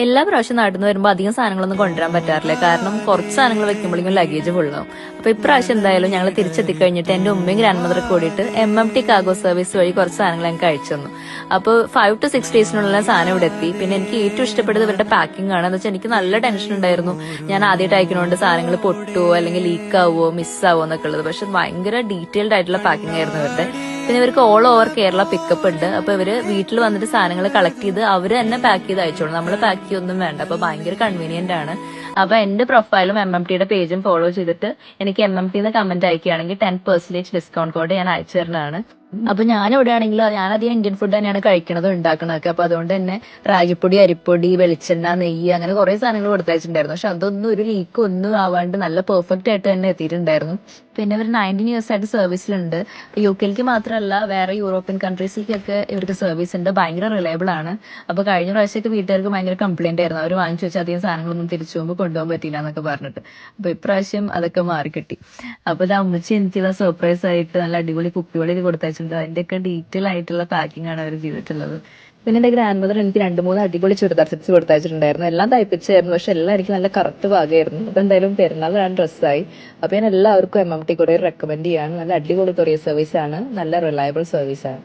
എല്ലാ പ്രാവശ്യം നാട്ടിൽ നിന്ന് വരുമ്പോൾ അധികം സാധനങ്ങളൊന്നും കൊണ്ടുവരാൻ പറ്റാറില്ല. കാരണം കുറച്ച് സാധനങ്ങൾ വെക്കുമ്പോഴേക്കും ലഗേജ് ഫുള്ളാവും. അപ്പൊ ഇപ്രാവശ്യം എന്തായാലും ഞങ്ങൾ തിരിച്ചെത്തി കഴിഞ്ഞിട്ട് എന്റെ ഉമ്മയും ഗ്രാൻഡ് മദറും കൂടിയിട്ട് MMT കാർഗോ സർവീസ് വഴി കുറച്ച് സാധനങ്ങൾ ഞങ്ങൾക്ക് അയച്ചു തന്നു. അപ്പോൾ 5 to 6 ഡേയ്സിനുള്ള സാധനം ഇവിടെ എത്തി. പിന്നെ എനിക്ക് ഏറ്റവും ഇഷ്ടപ്പെട്ടത് ഇവരുടെ പാക്കിംഗ് ആണ്. എന്ന് വെച്ചാൽ എനിക്ക് നല്ല ടെൻഷൻ ഉണ്ടായിരുന്നു, ഞാൻ ആദ്യമായിട്ട് അയക്കുന്നതുകൊണ്ട് സാധനങ്ങൾ പൊട്ടുവോ അല്ലെങ്കിൽ ലീക്ക് ആവുമോ മിസ്സാവോ എന്നൊക്കെ ഉള്ളത്. പക്ഷെ ഭയങ്കര ഡീറ്റെയിൽഡ് ആയിട്ടുള്ള പാക്കിംഗ് ആയിരുന്നു ഇവരുടെ. പിന്നെ ഇവർക്ക് ഓൾ ഓവർ കേരള പിക്കപ്പ് ഉണ്ട്. അപ്പൊ ഇവര് വീട്ടിൽ വന്നിട്ട് സാധനങ്ങൾ കളക്ട് ചെയ്ത് അവര് തന്നെ പാക്ക് ചെയ്ത് അയച്ചോളൂ, നമ്മൾ പാക്ക് ചെയ്യൊന്നും വേണ്ട. അപ്പൊ ഭയങ്കര കൺവീനിയന്റ് ആണ്. അപ്പൊ എന്റെ പ്രൊഫൈലും MMTയുടെ പേജും ഫോളോ ചെയ്തിട്ട് എനിക്ക് MMT കമന്റ് അയക്കുകയാണെങ്കിൽ 10% ഡിസ്കൗണ്ട് കോഡ് ഞാൻ അയച്ചു തരുന്നതാണ്. അപ്പൊ ഞാൻ ഇവിടെ ആണെങ്കിൽ ഞാൻ അധികം ഇന്ത്യൻ ഫുഡ് തന്നെയാണ് കഴിക്കണതും ഉണ്ടാക്കണതൊക്കെ. അപ്പൊ അതുകൊണ്ട് തന്നെ റാഗിപ്പൊടി, അരിപ്പൊടി, വെളിച്ചെണ്ണ, നെയ്യ് അങ്ങനെ കുറെ സാധനങ്ങൾ കൊടുത്തയച്ചിട്ടുണ്ടായിരുന്നു. പക്ഷെ അതൊന്നും ഒരു ലീക്ക് ഒന്നും ആവാണ്ട് നല്ല പെർഫെക്റ്റ് ആയിട്ട് തന്നെ എത്തിയിട്ടുണ്ടായിരുന്നു. പിന്നെ ഇവർ 19 years ആയിട്ട് സർവീസിലുണ്ട്. UK മാത്രമല്ല വേറെ യൂറോപ്യൻ കൺട്രീസിലേക്കൊക്കെ ഇവർക്ക് സർവീസ് ഉണ്ട്. ഭയങ്കര റിലയബിൾ ആണ്. അപ്പൊ കഴിഞ്ഞ പ്രാവശ്യമൊക്കെ വീട്ടുകാർക്ക് ഭയങ്കര കംപ്ലൈന്റ് ആയിരുന്നു, അവർ വാങ്ങിച്ചു വെച്ചാൽ അധികം സാധനങ്ങളൊന്നും തിരിച്ചു പോകുമ്പോൾ കൊണ്ടുപോകാൻ പറ്റില്ല എന്നൊക്കെ പറഞ്ഞിട്ട്. അപ്പൊ ഇപ്രാവശ്യം അതൊക്കെ മാറിക്കിട്ടി. അപ്പൊ ഇത് അമ്മച്ചി എനിക്കുള്ള സർപ്രൈസ് ആയിട്ട് നല്ല അടിപൊളി കുപ്പികളിൽ കൊടുത്തയച്ചിട്ടുണ്ട്. അതിന്റെയൊക്കെ ഡീറ്റെയിൽ ആയിട്ടുള്ള പാക്കിംഗ് ആണ് അവർ ചെയ്തിട്ടുള്ളത്. പിന്നെ എന്റെ ഗ്രാൻഡ് മദർ എനിക്ക് 2-3 അടിപൊളി ചുരിദാർ സെറ്റ്സ് കൊടുത്തയച്ചിട്ടുണ്ടായിരുന്നു. എല്ലാം തയ്പ്പിച്ചായിരുന്നു, പക്ഷെ എല്ലാം എനിക്ക് നല്ല കറക്റ്റ് ഭാഗമായിരുന്നു. അപ്പൊ എന്തായാലും പെരുന്നാൾ ഡ്രസ്സായി. അപ്പൊ ഞാൻ എല്ലാവർക്കും MMT കൂടെ റെക്കമെൻഡ് ചെയ്യാണ്. നല്ല അടിപൊളി കൊറിയർ സർവീസ് ആണ്, നല്ല റിലയബിൾ സർവീസ് ആണ്.